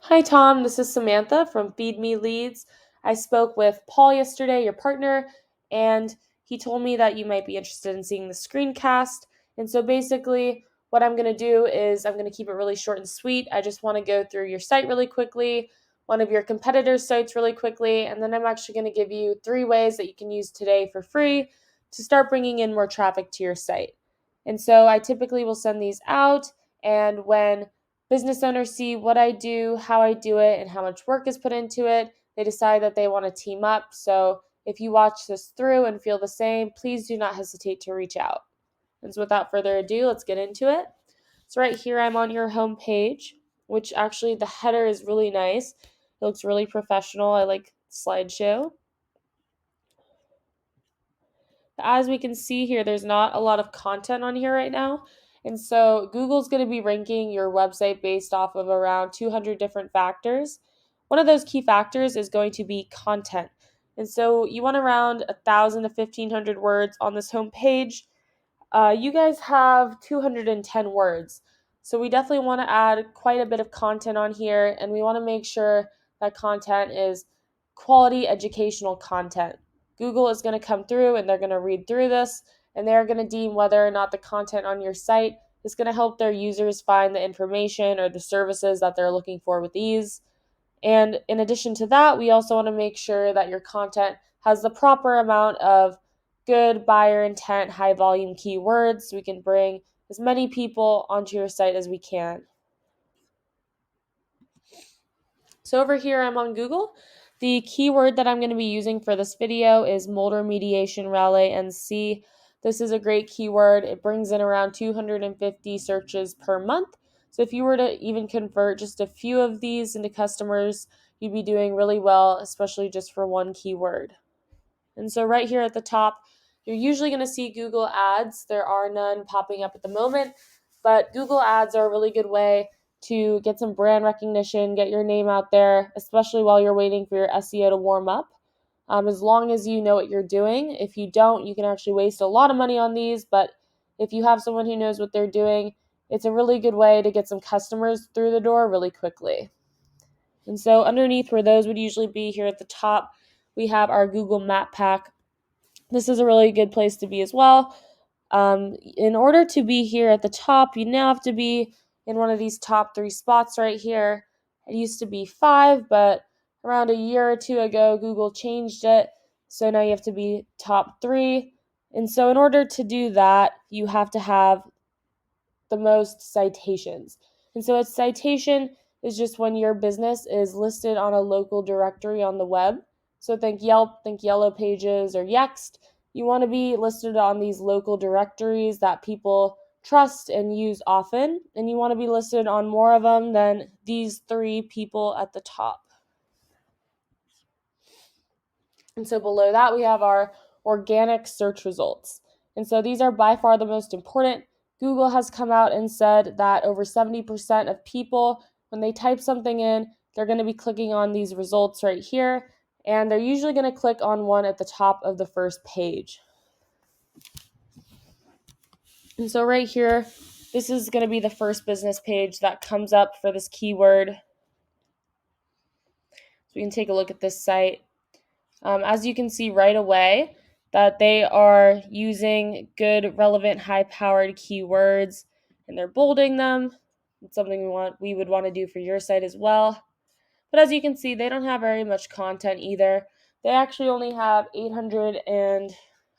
Hi, Tom. This is Samantha from Feed Me Leads. I spoke with Paul yesterday, your partner, and he told me that you might be interested in seeing the screencast. And so basically, what I'm going to do is I'm going to keep it really short and sweet. I just want to go through your site really quickly, one of your competitors' sites really quickly, and then I'm actually going to give you 3 ways that you can use today for free to start bringing in more traffic to your site. And so I typically will send these out, and when business owners see what I do, how I do it, and how much work is put into it, they decide that they want to team up. So if you watch this through and feel the same, please do not hesitate to reach out. And so without further ado, let's get into it. So right here, I'm on your home page, which actually the header is really nice. It looks really professional. I like slideshow. As we can see here, there's not a lot of content on here right now. And so Google's going to be ranking your website based off of around 200 different factors. One of those key factors is going to be content. And so you want around 1,000 to 1,500 words on this home page. You guys have 210 words. So we definitely want to add quite a bit of content on here, and we want to make sure that content is quality educational content. Google is going to come through and they're going to read through this, and they're going to deem whether or not the content on your site is going to help their users find the information or the services that they're looking for with ease. And in addition to that, we also want to make sure that your content has the proper amount of good buyer intent, high volume keywords so we can bring as many people onto your site as we can. So over here, I'm on Google. The keyword that I'm going to be using for this video is mold remediation Raleigh NC. This is a great keyword. It brings in around 250 searches per month. So if you were to even convert just a few of these into customers, you'd be doing really well, especially just for one keyword. And so right here at the top, you're usually going to see Google Ads. There are none popping up at the moment, but Google Ads are a really good way to get some brand recognition, get your name out there, especially while you're waiting for your SEO to warm up. As long as you know what you're doing. If you don't, you can actually waste a lot of money on these, but if you have someone who knows what they're doing, it's a really good way to get some customers through the door really quickly. And so underneath where those would usually be here at the top, we have our Google Map Pack. This is a really good place to be as well. In order to be here at the top, you now have to be in one of these top 3 spots right here. It used to be 5, but around a year or 2 ago, Google changed it. So now you have to be top 3. And so in order to do that, you have to have the most citations. And so a citation is just when your business is listed on a local directory on the web. So think Yelp, think Yellow Pages, or Yext. You want to be listed on these local directories that people trust and use often, and you want to be listed on more of them than these 3 people at the top. And so below that, we have our organic search results. And so these are by far the most important. Google has come out and said that over 70% of people, when they type something in, they're going to be clicking on these results right here. And they're usually going to click on one at the top of the first page. And so right here, this is going to be the first business page that comes up for this keyword. So we can take a look at this site. As you can see right away, that they are using good, relevant, high-powered keywords, and they're bolding them. It's something we would want to do for your site as well. But as you can see, they don't have very much content either. They actually only have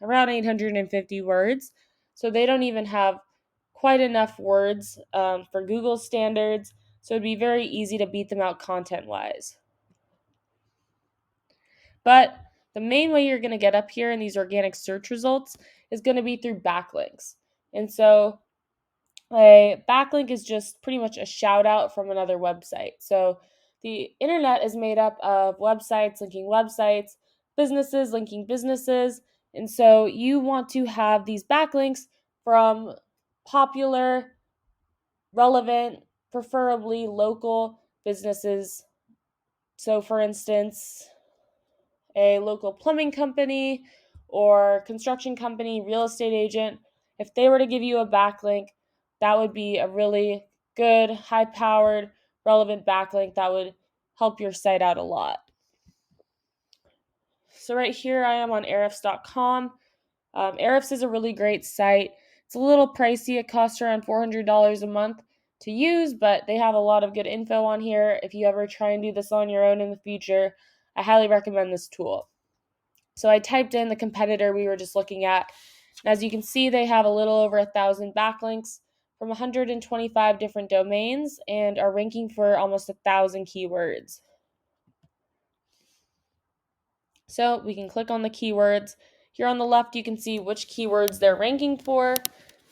around 850 words, so they don't even have quite enough words for Google standards. So it'd be very easy to beat them out content-wise. But the main way you're going to get up here in these organic search results is going to be through backlinks. And so a backlink is just pretty much a shout out from another website. So the internet is made up of websites linking websites, businesses linking businesses. And so you want to have these backlinks from popular, relevant, preferably local businesses. So for instance, a local plumbing company or construction company, real estate agent, if they were to give you a backlink, that would be a really good, high-powered relevant backlink that would help your site out a lot. So right here I am on Ahrefs.com. Ahrefs is a really great site. It's a little pricey. It costs around $400 a month to use, but they have a lot of good info on here. If you ever try and do this on your own in the future, I highly recommend this tool. So I typed in the competitor we were just looking at. And as you can see, they have a little over 1,000 backlinks from 125 different domains and are ranking for almost 1,000 keywords. So we can click on the keywords. Here on the left, you can see which keywords they're ranking for.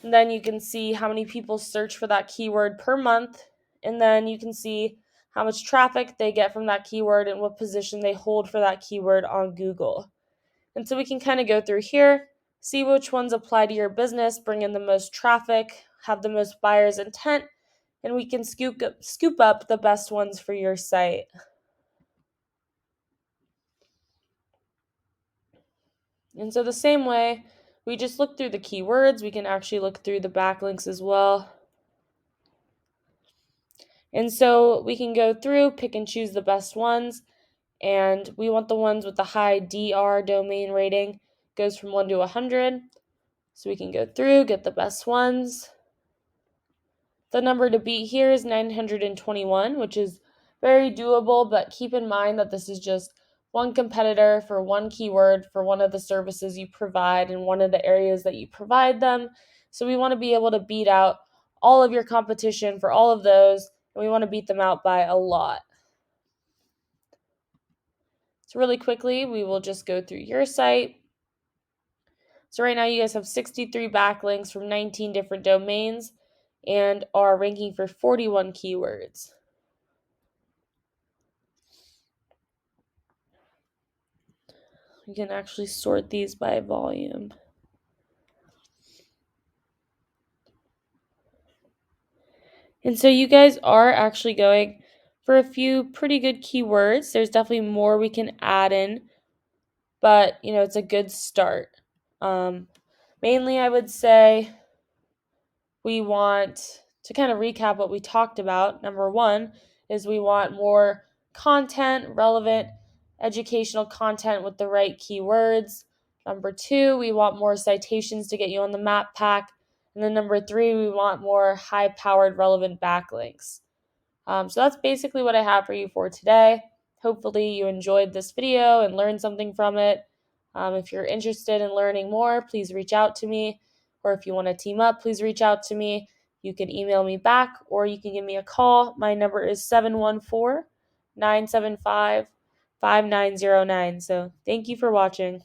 And then you can see how many people search for that keyword per month. And then you can see how much traffic they get from that keyword and what position they hold for that keyword on Google. And so we can kind of go through here, see which ones apply to your business, bring in the most traffic, have the most buyer's intent, and we can scoop up the best ones for your site. And so the same way, we just look through the keywords, we can actually look through the backlinks as well. And so we can go through, pick and choose the best ones, and we want the ones with the high DR domain rating. Goes from 1 to 100. So we can go through, get the best ones. The number to beat here is 921, which is very doable, but keep in mind that this is just one competitor for one keyword for one of the services you provide in one of the areas that you provide them. So we want to be able to beat out all of your competition for all of those, and we want to beat them out by a lot. So really quickly, we will just go through your site. So right now you guys have 63 backlinks from 19 different domains and are ranking for 41 keywords. We can actually sort these by volume. And so you guys are actually going for a few pretty good keywords. There's definitely more we can add in, but it's a good start. Mainly I would say we want to kind of recap what we talked about. Number one is we want more content, relevant educational content with the right keywords. Number two, we want more citations to get you on the map pack. And then number three, we want more high-powered relevant backlinks. So that's basically what I have for you for today. Hopefully you enjoyed this video and learned something from it. If you're interested in learning more, please reach out to me. Or if you want to team up, please reach out to me. You can email me back or you can give me a call. My number is 714-975-5909. So thank you for watching.